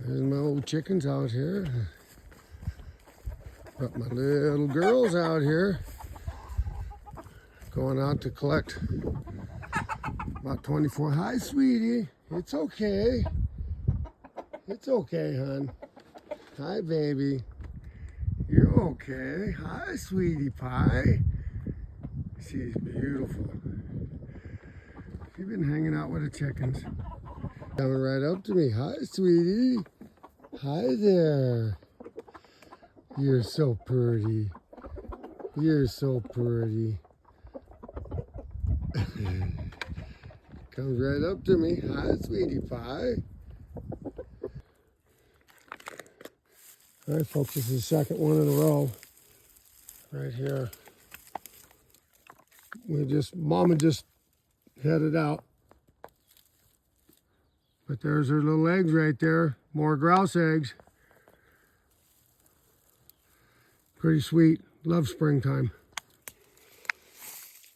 There's my old chickens out here. Got my little girls out here. Going out to collect about 24. Hi, sweetie. It's okay. It's okay, hon. Hi, baby. You're okay. Hi, sweetie pie. She's beautiful. She's been hanging out with the chickens. Coming right up to me. Hi, sweetie. Hi there. You're so pretty. You're so pretty. Comes right up to me. Hi, sweetie pie. All right, folks, this is the second one in a row. Right here. Mama just headed out. But there's her little eggs right there. More grouse eggs. Pretty sweet. Love springtime.